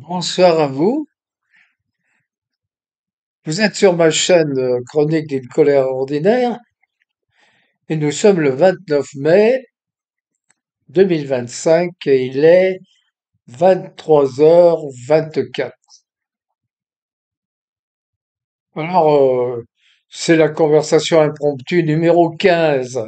Bonsoir à vous. Vous êtes sur ma chaîne Chronique d'une colère ordinaire et nous sommes le 29 mai 2025 et il est 23h24. Alors, c'est la conversation impromptue numéro 15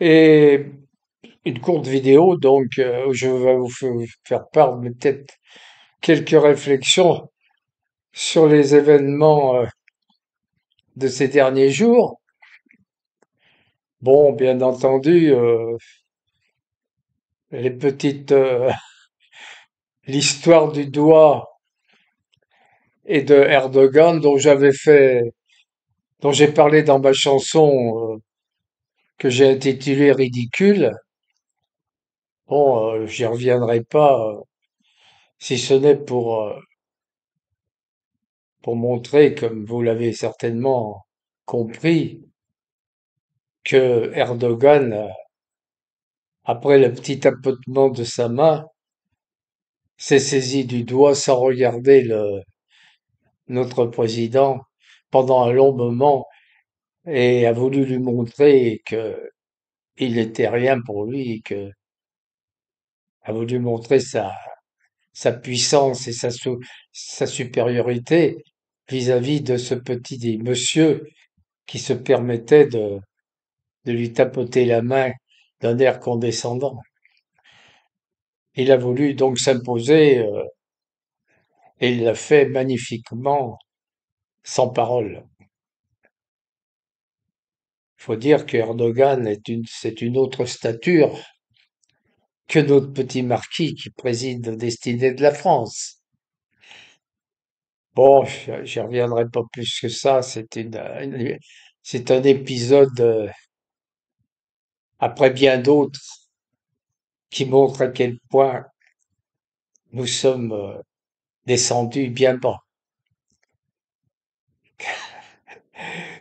et une courte vidéo donc où je vais vous faire part de peut-être quelques réflexions sur les événements de ces derniers jours. Bon, bien entendu, les petites l'histoire du doigt et de Erdogan dont j'ai parlé dans ma chanson que j'ai intitulée Ridicule. Bon, j'y reviendrai pas, si ce n'est pour montrer, comme vous l'avez certainement compris, que Erdogan, après le petit tapotement de sa main, s'est saisi du doigt sans regarder notre président pendant un long moment et a voulu lui montrer que il n'était rien pour lui, que a voulu montrer sa puissance et sa supériorité vis-à-vis de ce petit monsieur qui se permettait de lui tapoter la main d'un air condescendant. Il a voulu donc s'imposer et il l'a fait magnifiquement, sans parole. Il faut dire que Erdogan c'est une autre stature que notre petit marquis qui préside aux destinées de la France. Bon, j'y reviendrai pas plus que ça. C'est un épisode après bien d'autres qui montre à quel point nous sommes descendus bien bas.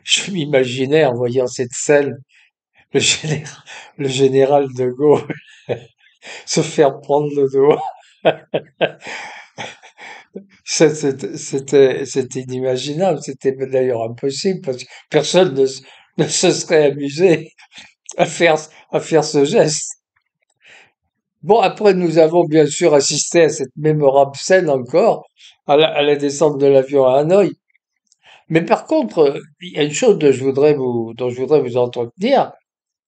Je m'imaginais en voyant cette scène le général, le général de Gaulle se faire prendre le doigt. C'était inimaginable. C'était d'ailleurs impossible parce que personne ne se serait amusé à faire ce geste. Bon, après, nous avons bien sûr assisté à cette mémorable scène encore, à la descente de l'avion à Hanoï. Mais par contre, il y a une chose dont je voudrais vous entretenir,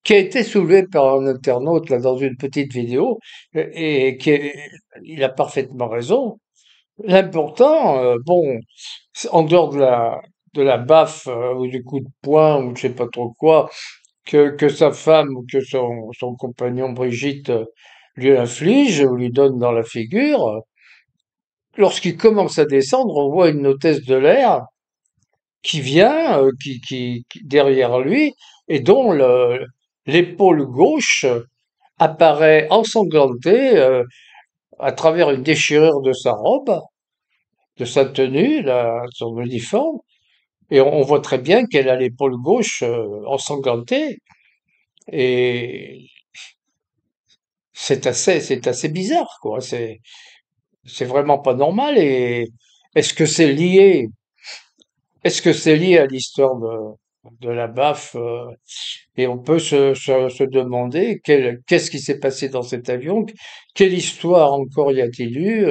qui a été soulevée par un internaute là dans une petite vidéo, il a parfaitement raison. L'important, bon, en dehors de la baffe ou du coup de poing ou je sais pas trop quoi, que sa femme ou que son compagnon Brigitte lui inflige ou lui donne dans la figure, lorsqu'il commence à descendre, on voit une hôtesse de l'air qui vient, derrière lui et dont l'épaule gauche apparaît ensanglantée à travers une déchirure de sa robe, de sa tenue, son uniforme, et on voit très bien qu'elle a l'épaule gauche ensanglantée et c'est assez bizarre, quoi. C'est vraiment pas normal. Et est-ce que c'est lié, est-ce que c'est lié à l'histoire de la baffe et on peut se demander qu'est-ce qui s'est passé dans cet avion, quelle histoire encore y a-t-il eu,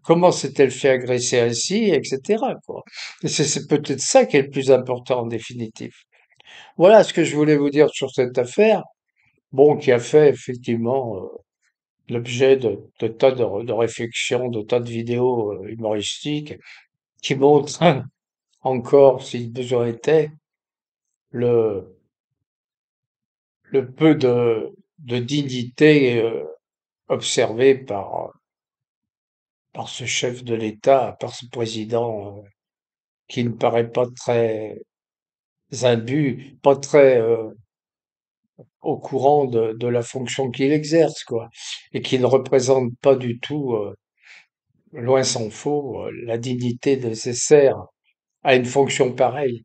comment s'est-elle fait agresser ainsi, etc., quoi. Et c'est peut-être ça qui est le plus important en définitive. Voilà ce que je voulais vous dire sur cette affaire, bon, qui a fait effectivement l'objet de tas de réflexions, de tas de vidéos humoristiques qui montrent encore, si besoin était, le, le peu de dignité observé par ce chef de l'État, par ce président qui ne paraît pas très imbu, pas très au courant de la fonction qu'il exerce, quoi, et qui ne représente pas du tout, loin s'en faut, la dignité nécessaire à une fonction pareille.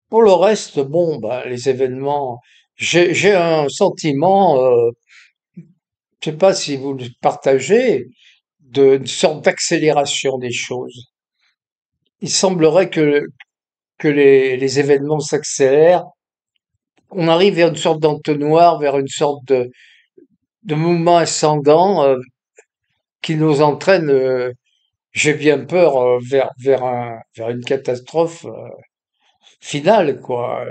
Pour le reste, bon, bah, les événements, j'ai un sentiment. je sais pas si vous le partagez, d'une sorte d'accélération des choses. Il semblerait que les événements s'accélèrent. On arrive vers une sorte d'entonnoir, vers une sorte de mouvement ascendant qui nous entraîne, j'ai bien peur, vers une catastrophe finale, quoi.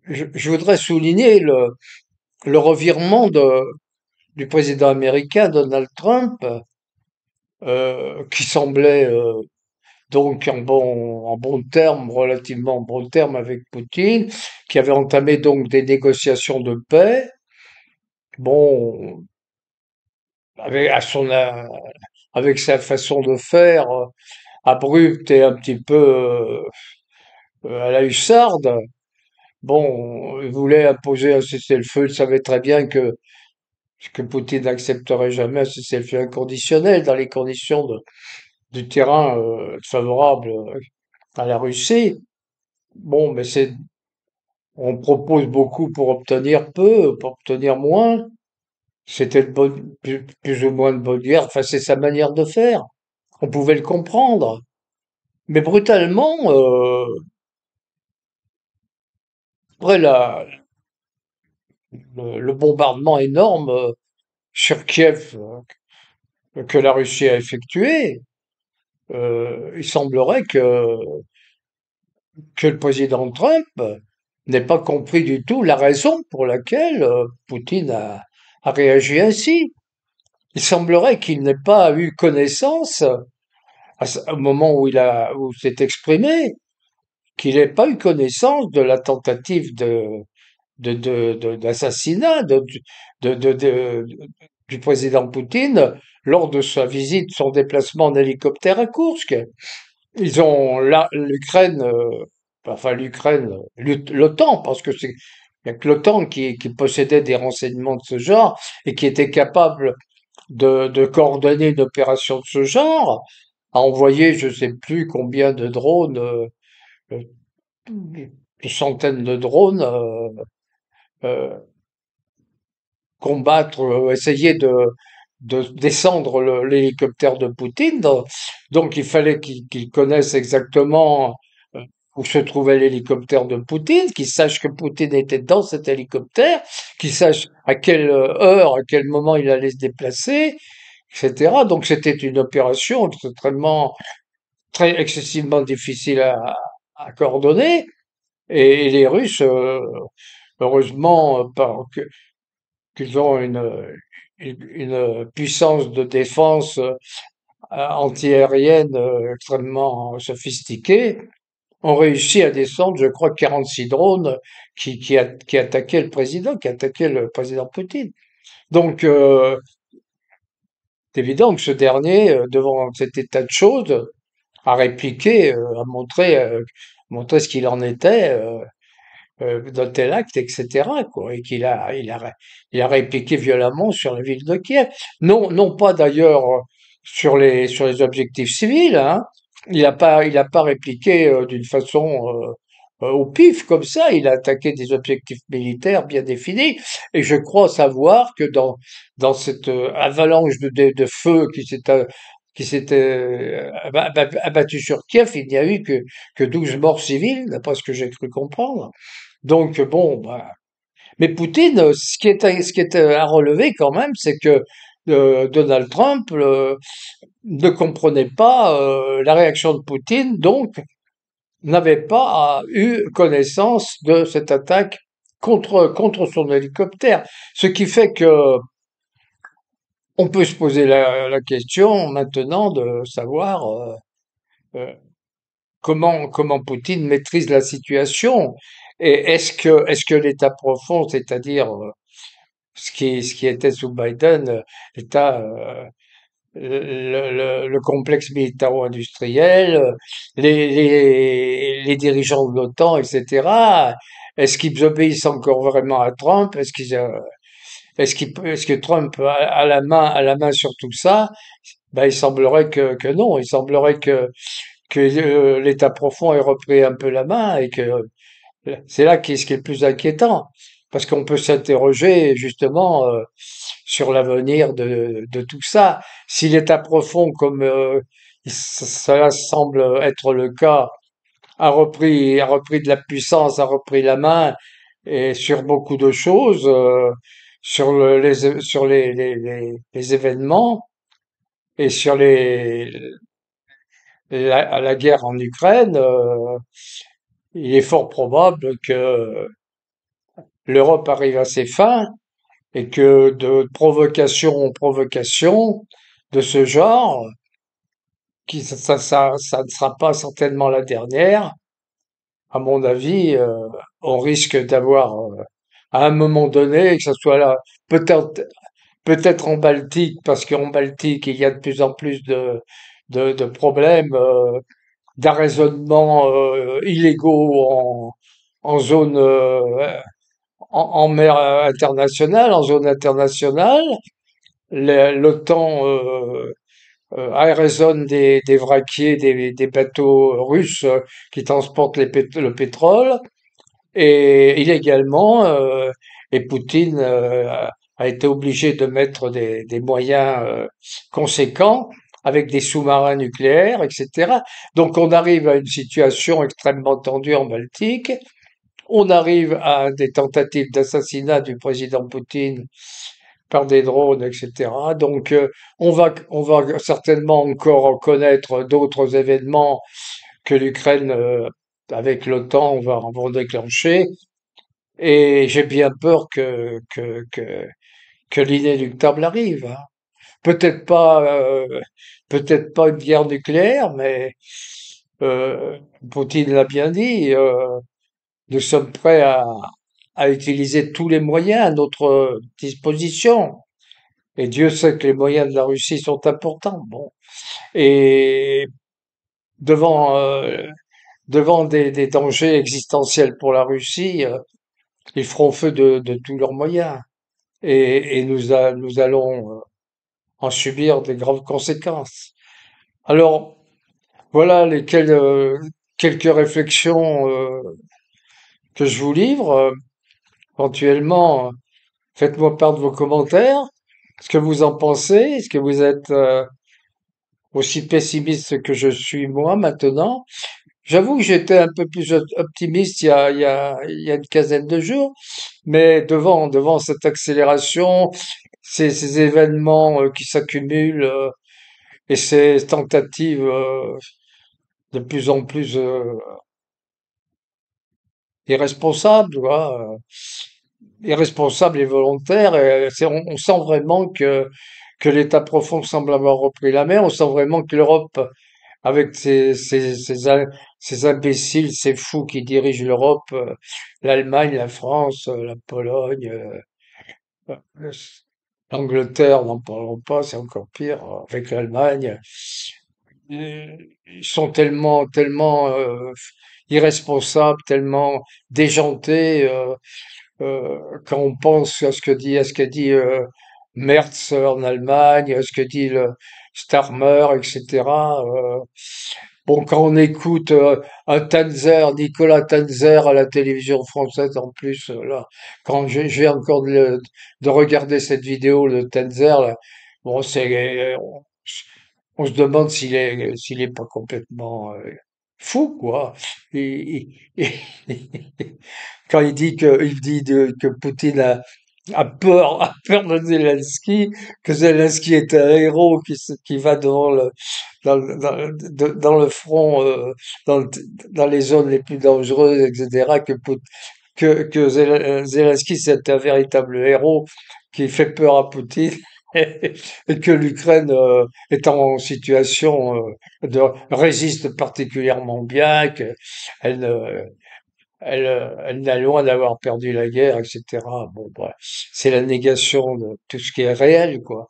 Je voudrais souligner le revirement du président américain Donald Trump, qui semblait donc en bon terme, relativement en bon terme avec Poutine, qui avait entamé donc des négociations de paix. Bon, avec, avec sa façon de faire abrupte et un petit peu à la hussarde. Bon, il voulait imposer un cessez-le-feu. Il savait très bien que Poutine n'accepterait jamais un cessez-le-feu inconditionnel dans les conditions du terrain favorable à la Russie. Bon, mais on propose beaucoup pour obtenir peu, pour obtenir moins. C'était plus ou moins de bonne guerre. Enfin, c'est sa manière de faire. On pouvait le comprendre. Mais brutalement, après le bombardement énorme sur Kiev que la Russie a effectué, il semblerait que le président Trump n'ait pas compris du tout la raison pour laquelle Poutine a réagi ainsi. Il semblerait qu'il n'ait pas eu connaissance, au moment où où s'est exprimé, qu'il n'ait pas eu connaissance de la tentative d'assassinat du président Poutine lors de sa visite, son déplacement en hélicoptère à Koursk. Ils ont là l'Ukraine, enfin l'Ukraine, l'OTAN, parce que c'est il y a que l'OTAN qui possédait des renseignements de ce genre et qui était capable de coordonner une opération de ce genre, a envoyé je sais plus combien de drones, euh, de centaines de drones, euh, combattre, essayer de descendre l'hélicoptère de Poutine. Donc il fallait qu'il connaisse exactement euh, où se trouvait l'hélicoptère de Poutine, qu'il sache que Poutine était dans cet hélicoptère, qu'il sache à quelle heure, à quel moment il allait se déplacer, etc. Donc c'était une opération extrêmement, très excessivement difficile à coordonner. Et les Russes, heureusement, qu'ils ont une puissance de défense antiaérienne extrêmement sophistiquée, ont réussi à descendre, je crois, 46 drones qui attaquaient le président, qui attaquaient le président Poutine. Donc, c'est évident que ce dernier, devant cet état de choses, a répliqué, montré ce qu'il en était. D'un tel acte, etc., quoi, et il a répliqué violemment sur la ville de Kiev. Non, non pas d'ailleurs sur les objectifs civils, hein. Il a pas répliqué d'une façon au pif comme ça. Il a attaqué des objectifs militaires bien définis. Et je crois savoir que dans cette avalanche de feu qui s'était abattu sur Kiev, il n'y a eu que 12 morts civils, d'après ce que j'ai cru comprendre. Donc bon, bah, mais Poutine, ce qui est à relever quand même, c'est que Donald Trump ne comprenait pas la réaction de Poutine, donc n'avait pas eu connaissance de cette attaque contre son hélicoptère. Ce qui fait que on peut se poser la question maintenant de savoir euh, comment Poutine maîtrise la situation. Et est-ce que l'État profond, c'est-à-dire ce qui était sous Biden, l'État, le complexe militaro-industriel, les dirigeants de l'OTAN, etc. Est-ce qu'ils obéissent encore vraiment à Trump? Est-ce que Trump a la main sur tout ça? Ben, il semblerait que non. Il semblerait que l'État profond ait repris un peu la main et que c'est là ce qui est le plus inquiétant. parce qu'on peut s'interroger justement sur l'avenir de tout ça. Si l'État profond, comme cela semble être le cas, a repris de la puissance, a repris la main et sur beaucoup de choses, sur sur les événements et sur la guerre en Ukraine, il est fort probable que l'Europe arrive à ses fins et que de provocation en provocation de ce genre, ça ne sera pas certainement la dernière, à mon avis, on risque d'avoir, à un moment donné, que ce soit là, peut-être, peut-être en Baltique, parce qu'en Baltique, il y a de plus en plus de problèmes, d'arraisonnements, illégaux en zone, en mer internationale, en zone internationale. L'OTAN, arraisonne des vraquiers, des bateaux russes qui transportent le pétrole. Et illégalement, et Poutine a été obligé de mettre des moyens conséquents avec des sous-marins nucléaires, etc. Donc on arrive à une situation extrêmement tendue en Baltique. On arrive à des tentatives d'assassinat du président Poutine par des drones, etc. Donc on va certainement encore connaître d'autres événements que l'Ukraine, avec l'OTAN, vont déclencher. Et j'ai bien peur que l'inéluctable arrive, hein. Peut-être pas, peut-être pas une guerre nucléaire, mais euh, Poutine l'a bien dit, nous sommes prêts à utiliser tous les moyens à notre disposition. Et Dieu sait que les moyens de la Russie sont importants. Bon. Et devant, devant des dangers existentiels pour la Russie, ils feront feu de tous leurs moyens. Et nous allons en subir des graves conséquences. Alors, voilà quelques réflexions que je vous livre. Éventuellement, faites-moi part de vos commentaires. Ce que vous en pensez? Est-ce que vous êtes aussi pessimiste que je suis moi maintenant? J'avoue que j'étais un peu plus optimiste il y a une quinzaine de jours, mais devant cette accélération, ces événements qui s'accumulent et ces tentatives de plus en plus irresponsables, quoi, irresponsables et volontaires, et on sent vraiment que l'État profond semble avoir repris la main. On sent vraiment que l'Europe, avec ces imbéciles, ces fous qui dirigent l'Europe, l'Allemagne, la France, la Pologne, le- l'Angleterre, n'en parlons pas, c'est encore pire, avec l'Allemagne. Ils sont tellement irresponsables, tellement déjantés, quand on pense à ce que dit Merz en Allemagne, à ce que dit le Starmer, etc. Bon, quand on écoute un Tanzer, Nicolas Tanzer à la télévision française en plus, là, quand je viens encore de regarder cette vidéo de Tanzer, là, bon, on se demande s'il est pas complètement fou, quoi. Quand il dit que Poutine a peur de Zelensky, que Zelensky est un héros qui va dans le front, dans, le- dans les zones les plus dangereuses, etc., que Zelensky c'est un véritable héros qui fait peur à Poutine. Et que l'Ukraine est en situation résiste particulièrement bien, qu'elle ne- elle n'a loin d'avoir perdu la guerre, etc. Bon, bref, c'est la négation de tout ce qui est réel, quoi.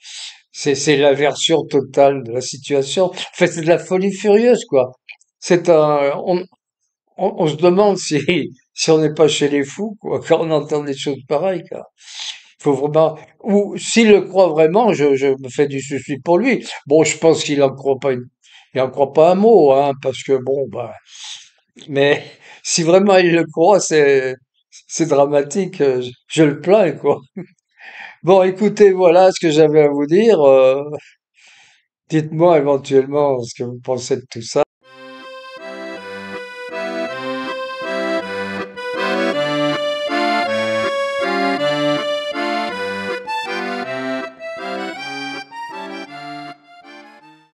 C'est l'aversion totale de la situation. En fait, c'est de la folie furieuse, quoi. C'est un, on se demande si on n'est pas chez les fous, quoi, quand on entend des choses pareilles, quoi. Faut vraiment, ou s'il le croit vraiment, je me fais du souci pour lui. Bon, je pense qu'il en croit pas il en croit pas un mot, hein, parce que bon, bah, mais si vraiment il le croit, c'est dramatique, je le plains, quoi. Bon, écoutez, voilà ce que j'avais à vous dire. Dites-moi éventuellement ce que vous pensez de tout ça.